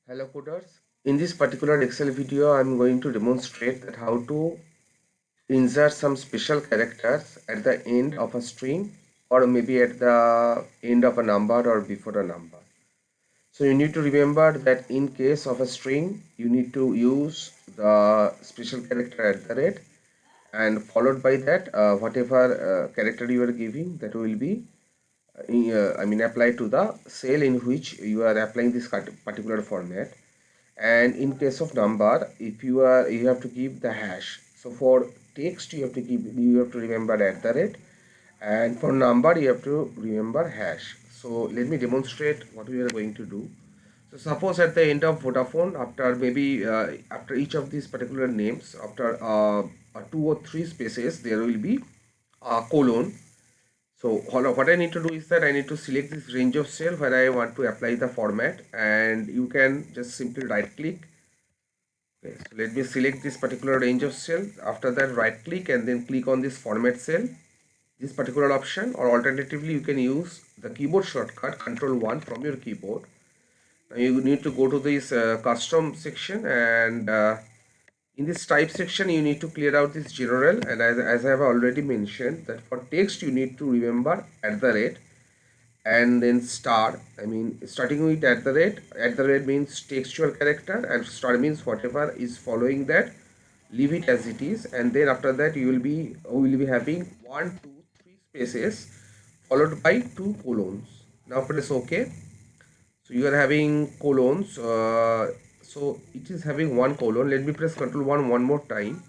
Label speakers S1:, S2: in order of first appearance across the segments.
S1: Hello coders. In this particular Excel video, I'm going to demonstrate that how to insert some special characters at the end of a string or maybe at the end of a number or before a number. So you need to remember that in case of a string, you need to use the special character at the rate, and followed by that whatever character you are giving, that will be applied to the cell in which you are applying this particular format. And in case of number, if you have to give the hash. So for text you have to remember at the rate, and for number you have to remember hash. So let me demonstrate what we are going to do. So suppose at the end of Vodafone, after maybe after each of these particular names, after two or three spaces, there will be a colon. So what I need to do is that I need to select this range of cell where I want to apply the format, and you can just simply right click. Okay, so let me select this particular range of cell. After that, right click and then click on this format cell, this particular option, or alternatively you can use the keyboard shortcut Ctrl+1 from your keyboard. Now you need to go to this custom section, and in this type section you need to clear out this general, and as I have already mentioned that for text you need to remember at the rate and then star. Starting with at the rate means textual character, and star means whatever is following that, leave it as it is, and then after that we will be having 1 2 3 spaces followed by 2 colons. Now press OK. So you are having colons, so it is having 1 colon. Let me press Ctrl+1 one more time.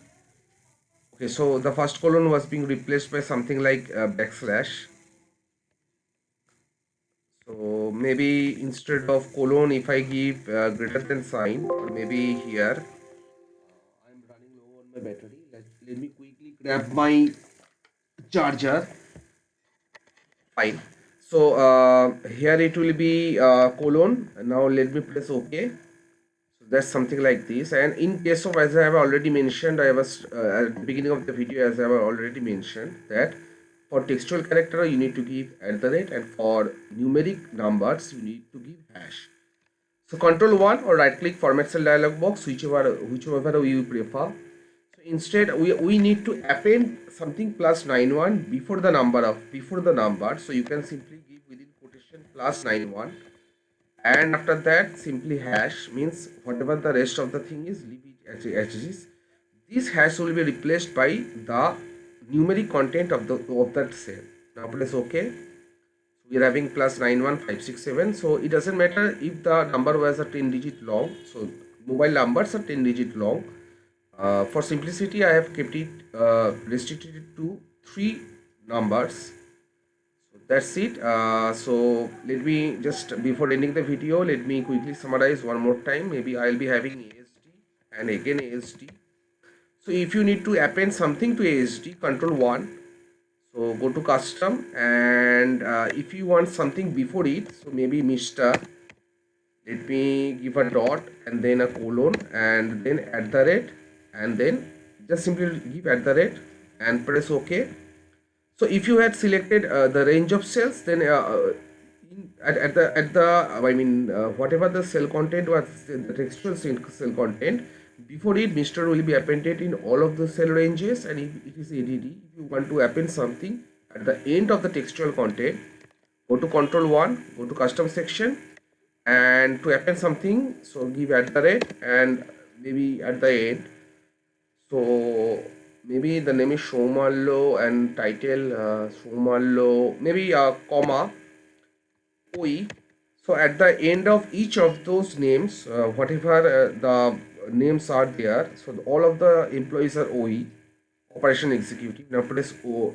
S1: Okay, so the first colon was being replaced by something like backslash. So maybe instead of colon, if I give greater than sign, or maybe here, I'm running low on my battery. Let me quickly grab my charger. Fine. So here it will be colon. Now let me press OK. So that's something like this. And in case of, as I have already mentioned, I was at the beginning of the video, as I have already mentioned, that for textual character you need to give at the rate, and for numeric numbers you need to give hash. So Ctrl+1 or right click format cell dialog box, whichever you prefer. So instead we need to append something +91 before the number. So you can simply give within quotation +91, and after that simply hash, means whatever the rest of the thing is, leave it as it is. This hash will be replaced by the numeric content of that cell. Now press OK. We are having +91567. So it doesn't matter if the number was a 10 digit long. So mobile numbers are 10 digit long. For simplicity, I have kept it restricted to 3 numbers. So that's it. So let me just, before ending the video, let me quickly summarize one more time. Maybe I'll be having ASD and again ASD. So if you need to append something to ASD, Ctrl+1. So go to custom, and if you want something before it, so maybe Mr. Let me give a dot and then a colon and then at the rate, and then just simply give at the rate and press OK. So if you had selected the range of cells, then whatever the cell content was, the textual cell content, before it Mr. will be appended in all of the cell ranges. And if it is ADD, if you want to append something at the end of the textual content, go to Ctrl+1, go to custom section, and to append something, so give at the rate and maybe at the end. So maybe the name is Shomallo and title Shomallo, maybe a comma OE. So at the end of each of those names, whatever the names are there, so all of the employees are OE, operation executive. Now press O.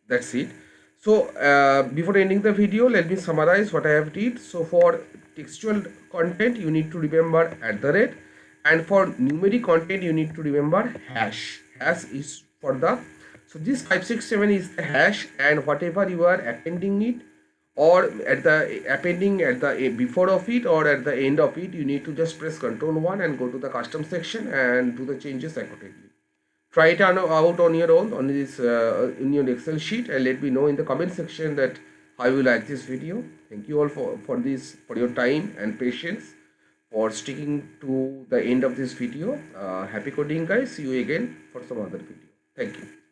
S1: That's it. So before ending the video, let me summarize what I have did. So for textual content you need to remember at the rate, and for numeric content you need to remember hash. Hash is for the, so this 567 is the hash, and whatever you are appending it, or at the appending at the before of it or at the end of it, you need to just press Ctrl+1 and go to the custom section and do the changes accordingly. Try it out on your own on this in your Excel sheet, and let me know in the comment section that how you like this video. Thank you all for your time and patience for sticking to the end of this video. Happy coding guys. See you again for some other video. Thank you.